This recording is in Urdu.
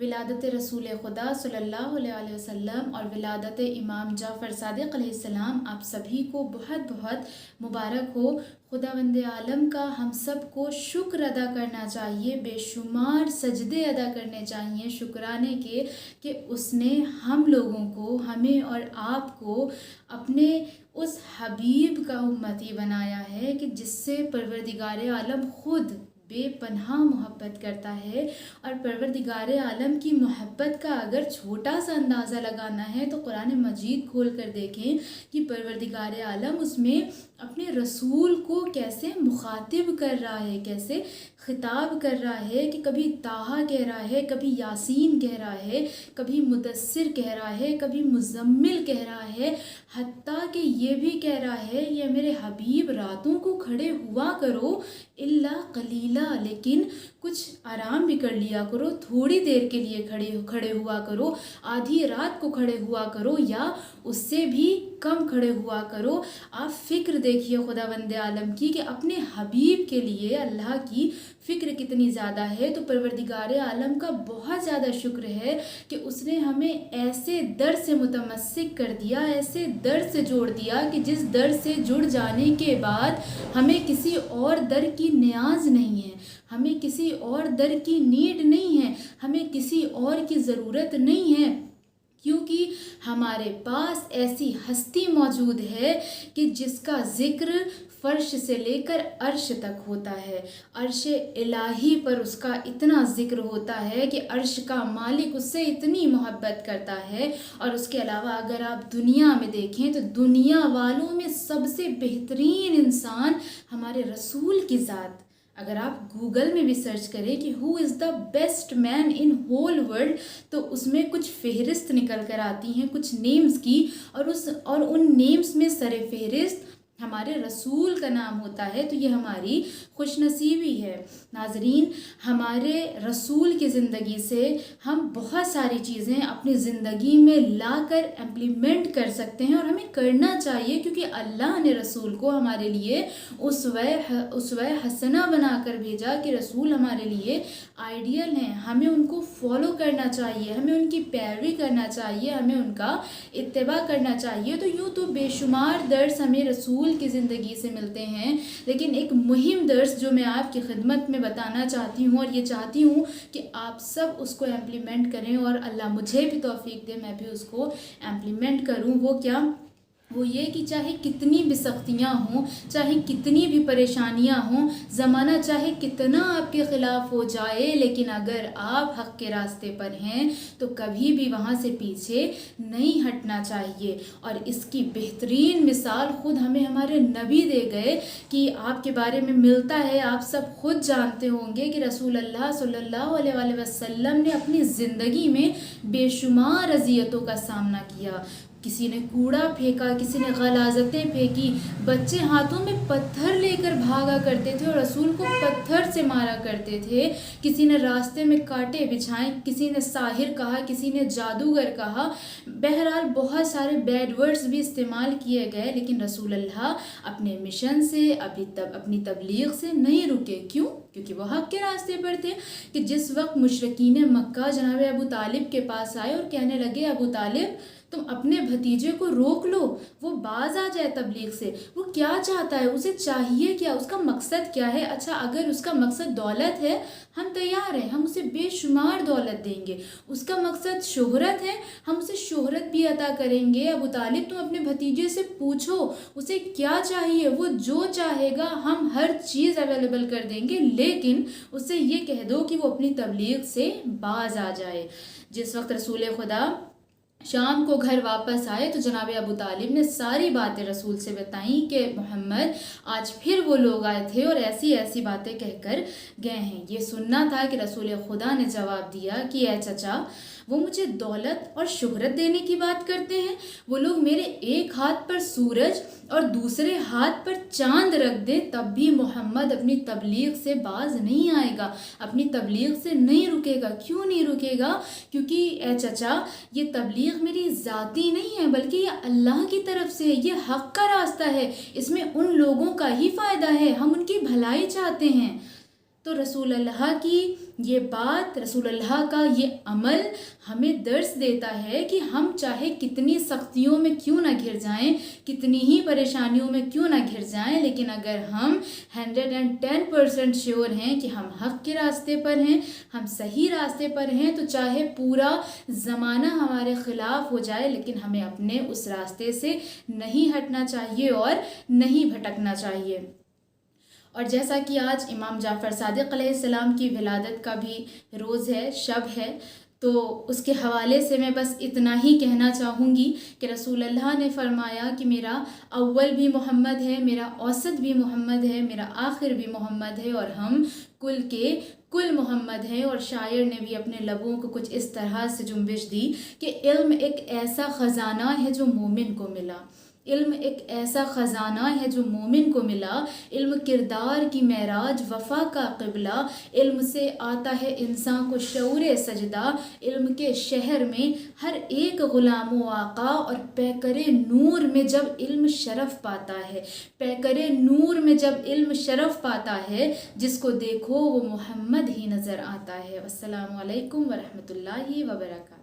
ولادت رسول خدا صلی اللہ علیہ وسلم اور ولادت امام جعفر صادق علیہ السلام آپ سبھی کو بہت بہت مبارک ہو۔ خداوند عالم کا ہم سب کو شکر ادا کرنا چاہیے، بے شمار سجدے ادا کرنے چاہیے شکرانے کے، کہ اس نے ہم لوگوں کو، ہمیں اور آپ کو اپنے اس حبیب کا امتی بنایا ہے کہ جس سے پروردگار عالم خود بے پناہ محبت کرتا ہے۔ اور پروردگار عالم کی محبت کا اگر چھوٹا سا اندازہ لگانا ہے تو قرآن مجید کھول کر دیکھیں کہ پروردگار عالم اس میں اپنے رسول کو کیسے مخاطب کر رہا ہے، کیسے خطاب کر رہا ہے، کہ کبھی طٰہٰ کہہ رہا ہے، کبھی یاسین کہہ رہا ہے، کبھی مدثر کہہ رہا ہے، کبھی مزمل کہہ رہا ہے، حتیٰ کہ یہ بھی کہہ رہا ہے یہ میرے حبیب راتوں کو کھڑے ہوا کرو الا قلیلا، لیکن کچھ آرام بھی کر لیا کرو، تھوڑی دیر کے لیے کھڑے ہوا کرو، آدھی رات کو کھڑے ہوا کرو یا اس سے بھی کم کھڑے ہوا کرو۔ آپ فکر دیکھیے خداوند عالم کی کہ اپنے حبیب کے لیے اللہ کی فکر کتنی زیادہ ہے۔ تو پروردگار عالم کا بہت زیادہ شکر ہے کہ اس نے ہمیں ایسے در سے متمسک کر دیا، ایسے در سے جوڑ دیا کہ جس در سے جڑ جانے کے بعد ہمیں کسی اور در کی نیاز نہیں ہے، ہمیں کسی اور در کی نیڈ نہیں ہے، ہمیں کسی اور کی ضرورت نہیں ہے، کیونکہ ہمارے پاس ایسی ہستی موجود ہے کہ جس کا ذکر فرش سے لے کر عرش تک ہوتا ہے، عرش الہی پر اس کا اتنا ذکر ہوتا ہے کہ عرش کا مالک اس سے اتنی محبت کرتا ہے۔ اور اس کے علاوہ اگر آپ دنیا میں دیکھیں تو دنیا والوں میں سب سے بہترین انسان ہمارے رسول کی ذات، اگر آپ گوگل میں بھی سرچ کریں کہ who is the best man in whole world تو اس میں کچھ فہرست نکل کر آتی ہیں، کچھ نیمز کی، اور ان نیمز میں سر فہرست ہمارے رسول کا نام ہوتا ہے۔ تو یہ ہماری خوش نصیبی ہے۔ ناظرین، ہمارے رسول کی زندگی سے ہم بہت ساری چیزیں اپنی زندگی میں لا کر امپلیمنٹ کر سکتے ہیں، اور ہمیں کرنا چاہیے، کیونکہ اللہ نے رسول کو ہمارے لیے اسوہ حسنہ بنا کر بھیجا کہ رسول ہمارے لیے آئیڈیل ہیں، ہمیں ان کو فالو کرنا چاہیے، ہمیں ان کی پیروی کرنا چاہیے، ہمیں ان کا اتباع کرنا چاہیے۔ تو یوں تو بے شمار درس ہمیں رسول کی زندگی سے ملتے ہیں، لیکن ایک مہم درس جو میں آپ کی خدمت میں بتانا چاہتی ہوں، اور یہ چاہتی ہوں کہ آپ سب اس کو امپلیمنٹ کریں، اور اللہ مجھے بھی توفیق دے میں بھی اس کو امپلیمنٹ کروں۔ وہ کیا؟ وہ یہ کہ چاہے کتنی بھی سختیاں ہوں، چاہے کتنی بھی پریشانیاں ہوں، زمانہ چاہے کتنا آپ کے خلاف ہو جائے، لیکن اگر آپ حق کے راستے پر ہیں تو کبھی بھی وہاں سے پیچھے نہیں ہٹنا چاہیے۔ اور اس کی بہترین مثال خود ہمیں ہمارے نبی دے گئے کہ آپ کے بارے میں ملتا ہے، آپ سب خود جانتے ہوں گے کہ رسول اللہ صلی اللہ علیہ وسلم نے اپنی زندگی میں بے شمار اذیتوں کا سامنا کیا۔ کسی نے کوڑا پھینکا، کسی نے غلاظتیں پھینکی، بچے ہاتھوں میں پتھر لے کر بھاگا کرتے تھے اور رسول کو پتھر سے مارا کرتے تھے، کسی نے راستے میں کانٹے بچھائے، کسی نے ساحر کہا، کسی نے جادوگر کہا، بہرحال بہت سارے بیڈ ورڈز بھی استعمال کیے گئے، لیکن رسول اللہ اپنے مشن سے، اپنی تبلیغ سے نہیں رکے۔ کیوں؟ کیونکہ وہ حق کے راستے پر تھے۔ کہ جس وقت مشرکین مکہ جناب ابو طالب کے پاس آئے اور کہنے لگے ابو طالب تم اپنے بھتیجے کو روک لو، وہ باز آ جائے تبلیغ سے، وہ کیا چاہتا ہے، اسے چاہیے کیا، اس کا مقصد کیا ہے؟ اچھا اگر اس کا مقصد دولت ہے ہم تیار ہیں، ہم اسے بے شمار دولت دیں گے۔ اس کا مقصد شہرت ہے، ہم اسے شہرت بھی عطا کریں گے۔ ابو طالب تم اپنے بھتیجے سے پوچھو اسے کیا چاہیے، وہ جو چاہے گا ہم ہر چیز اویلیبل کر دیں گے، لیکن اسے یہ کہہ دو کہ وہ اپنی تبلیغ سے باز آ جائے۔ جس وقت رسول خدا شام کو گھر واپس آئے تو جناب ابو طالب نے ساری باتیں رسول سے بتائیں کہ محمد آج پھر وہ لوگ آئے تھے اور ایسی ایسی باتیں کہہ کر گئے ہیں۔ یہ سننا تھا کہ رسول خدا نے جواب دیا کہ اے چچا، وہ مجھے دولت اور شہرت دینے کی بات کرتے ہیں، وہ لوگ میرے ایک ہاتھ پر سورج اور دوسرے ہاتھ پر چاند رکھ دیں تب بھی محمد اپنی تبلیغ سے باز نہیں آئے گا، اپنی تبلیغ سے نہیں رکے گا۔ کیوں نہیں رکے گا؟ کیونکہ اے چچا یہ تبلیغ میری ذاتی نہیں ہے، بلکہ یہ اللہ کی طرف سے، یہ حق کا راستہ ہے، اس میں ان لوگوں کا ہی فائدہ ہے، ہم ان کی بھلائی چاہتے ہیں۔ تو رسول اللہ کی یہ بات، رسول اللہ کا یہ عمل ہمیں درس دیتا ہے کہ ہم چاہے کتنی سختیوں میں کیوں نہ گھر جائیں، کتنی ہی پریشانیوں میں کیوں نہ گھر جائیں، لیکن اگر ہم 110% شیور ہیں کہ ہم حق کے راستے پر ہیں، ہم صحیح راستے پر ہیں، تو چاہے پورا زمانہ ہمارے خلاف ہو جائے لیکن ہمیں اپنے اس راستے سے نہیں ہٹنا چاہیے اور نہیں بھٹکنا چاہیے۔ اور جیسا کہ آج امام جعفر صادق علیہ السلام کی ولادت کا بھی روز ہے، شب ہے، تو اس کے حوالے سے میں بس اتنا ہی کہنا چاہوں گی کہ رسول اللہ نے فرمایا کہ میرا اول بھی محمد ہے، میرا اوسط بھی محمد ہے، میرا آخر بھی محمد ہے، اور ہم کل کے کل محمد ہیں۔ اور شاعر نے بھی اپنے لبوں کو کچھ اس طرح سے جنبش دی کہ علم ایک ایسا خزانہ ہے جو مومن کو ملا، علم ایک ایسا خزانہ ہے جو مومن کو ملا، علم کردار کی معراج، وفا کا قبلہ، علم سے آتا ہے انسان کو شعور سجدہ، علم کے شہر میں ہر ایک غلام و آقا، اور پیکر نور میں جب علم شرف پاتا ہے، پیکر نور میں جب علم شرف پاتا ہے، جس کو دیکھو وہ محمد ہی نظر آتا ہے۔ السلام علیکم ورحمۃ اللہ وبرکاتہ۔